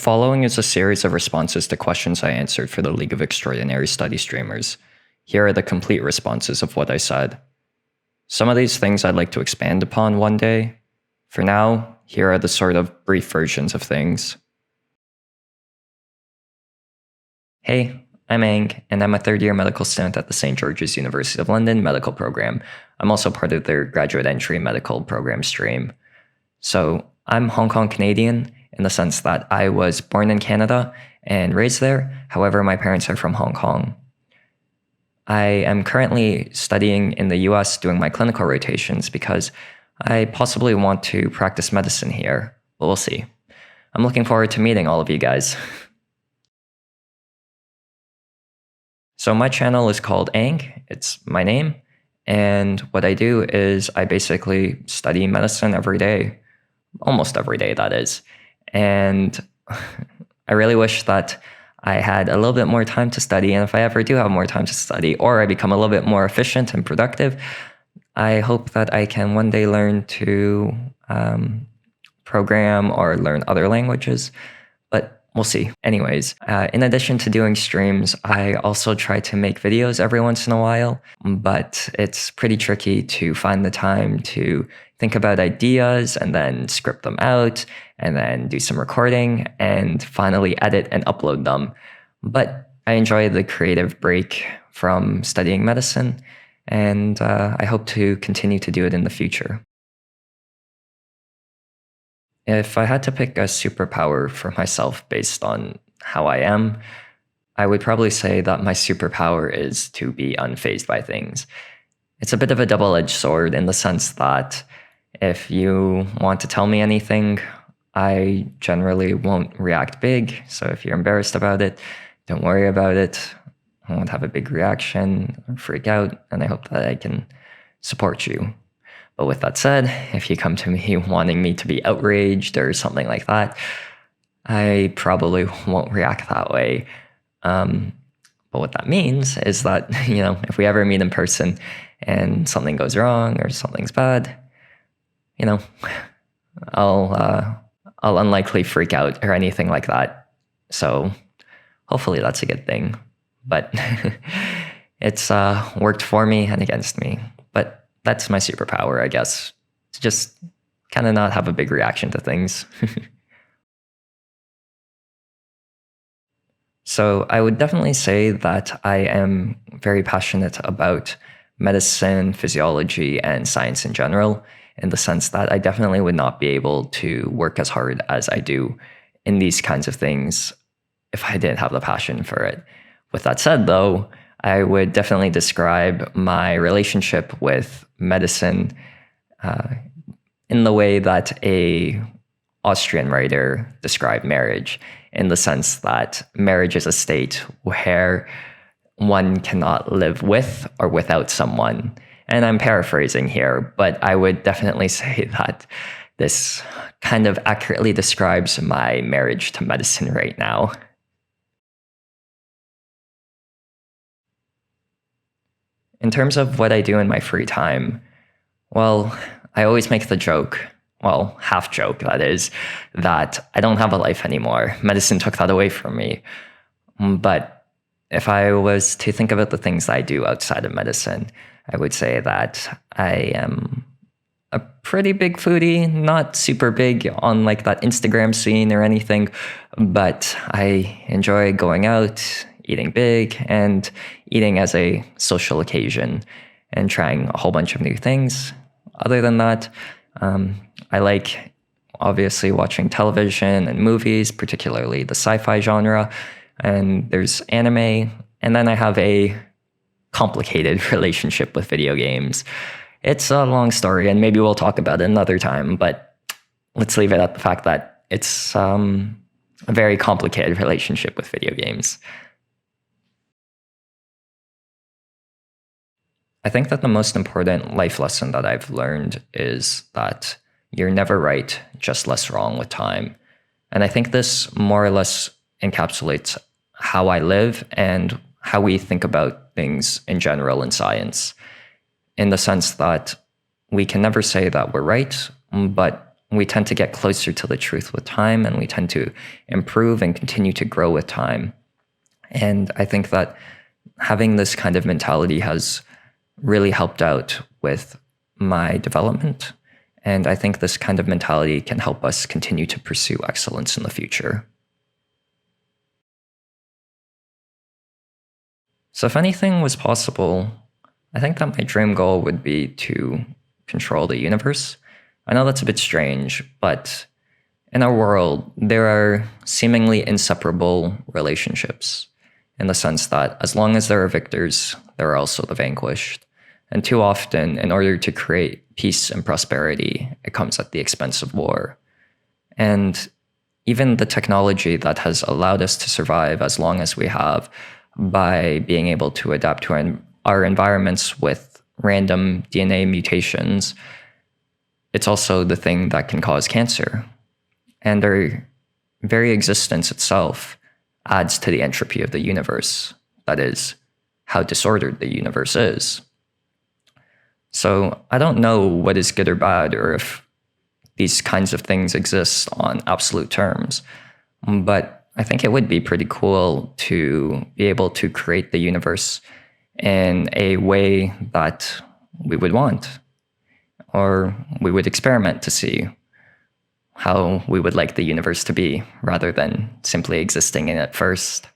following is a series of responses to questions I answered for the League of Extraordinary Study streamers. Here are the complete responses of what I said. Some of these things I'd like to expand upon one day. For now, here are the sort of brief versions of things. Hey, I'm Ang, and I'm a third-year medical student at the St. George's University of London medical program. I'm also part of their graduate entry medical program stream. So I'm Hong Kong Canadian in the sense that I was born in Canada and raised there. However, my parents are from Hong Kong. I am currently studying in the US doing my clinical rotations because I possibly want to practice medicine here, but we'll see. I'm looking forward to meeting all of you guys. So my channel is called Ang, it's my name, and what I do is I basically study medicine every day, almost every day that is, and I really wish that I had a little bit more time to study, and if I ever do have more time to study, or I become a little bit more efficient and productive, I hope that I can one day learn to program or learn other languages, but we'll see. Anyways, in addition to doing streams, I also try to make videos every once in a while, but it's pretty tricky to find the time to think about ideas and then script them out and then do some recording and finally edit and upload them. But I enjoy the creative break from studying medicine, and I hope to continue to do it in the future. If I had to pick a superpower for myself based on how I am, I would probably say that my superpower is to be unfazed by things. It's a bit of a double-edged sword in the sense that if you want to tell me anything, I generally won't react big. So if you're embarrassed about it, don't worry about it. I won't have a big reaction or freak out, and I hope that I can support you. But with that said, if you come to me wanting me to be outraged or something like that, I probably won't react that way. But what that means is that, if we ever meet in person and something goes wrong or something's bad, I'll unlikely freak out or anything like that. So hopefully that's a good thing. But it's worked for me and against me. But that's my superpower, I guess, to just kind of not have a big reaction to things. So I would definitely say that I am very passionate about medicine, physiology, and science in general, in the sense that I definitely would not be able to work as hard as I do in these kinds of things if I didn't have the passion for it. With that said, though, I would definitely describe my relationship with medicine in the way that a Austrian writer described marriage, in the sense that marriage is a state where one cannot live with or without someone. And I'm paraphrasing here, but I would definitely say that this kind of accurately describes my marriage to medicine right now. In terms of what I do in my free time, well, I always make the joke, well, half joke that is, that I don't have a life anymore. Medicine took that away from me. But if I was to think about the things I do outside of medicine, I would say that I am a pretty big foodie, not super big on like that Instagram scene or anything, but I enjoy going out, eating big, and eating as a social occasion and trying a whole bunch of new things. Other than that, I like obviously watching television and movies, particularly the sci-fi genre, and there's anime, and then I have a complicated relationship with video games. It's a long story, and maybe we'll talk about it another time, but let's leave it at the fact that it's a very complicated relationship with video games. I think that the most important life lesson that I've learned is that you're never right, just less wrong with time. And I think this more or less encapsulates how I live and how we think about things in general in science, in the sense that we can never say that we're right, but we tend to get closer to the truth with time, and we tend to improve and continue to grow with time. And I think that having this kind of mentality has really helped out with my development. And I think this kind of mentality can help us continue to pursue excellence in the future. So if anything was possible, I think that my dream goal would be to control the universe. I know that's a bit strange, but in our world, there are seemingly inseparable relationships in the sense that as long as there are victors, there are also the vanquished. And too often, in order to create peace and prosperity, it comes at the expense of war. And even the technology that has allowed us to survive as long as we have by being able to adapt to our environments with random DNA mutations, it's also the thing that can cause cancer. And our very existence itself adds to the entropy of the universe. That is, how disordered the universe is. So I don't know what is good or bad, or if these kinds of things exist on absolute terms, but I think it would be pretty cool to be able to create the universe in a way that we would want, or we would experiment to see how we would like the universe to be, rather than simply existing in it first.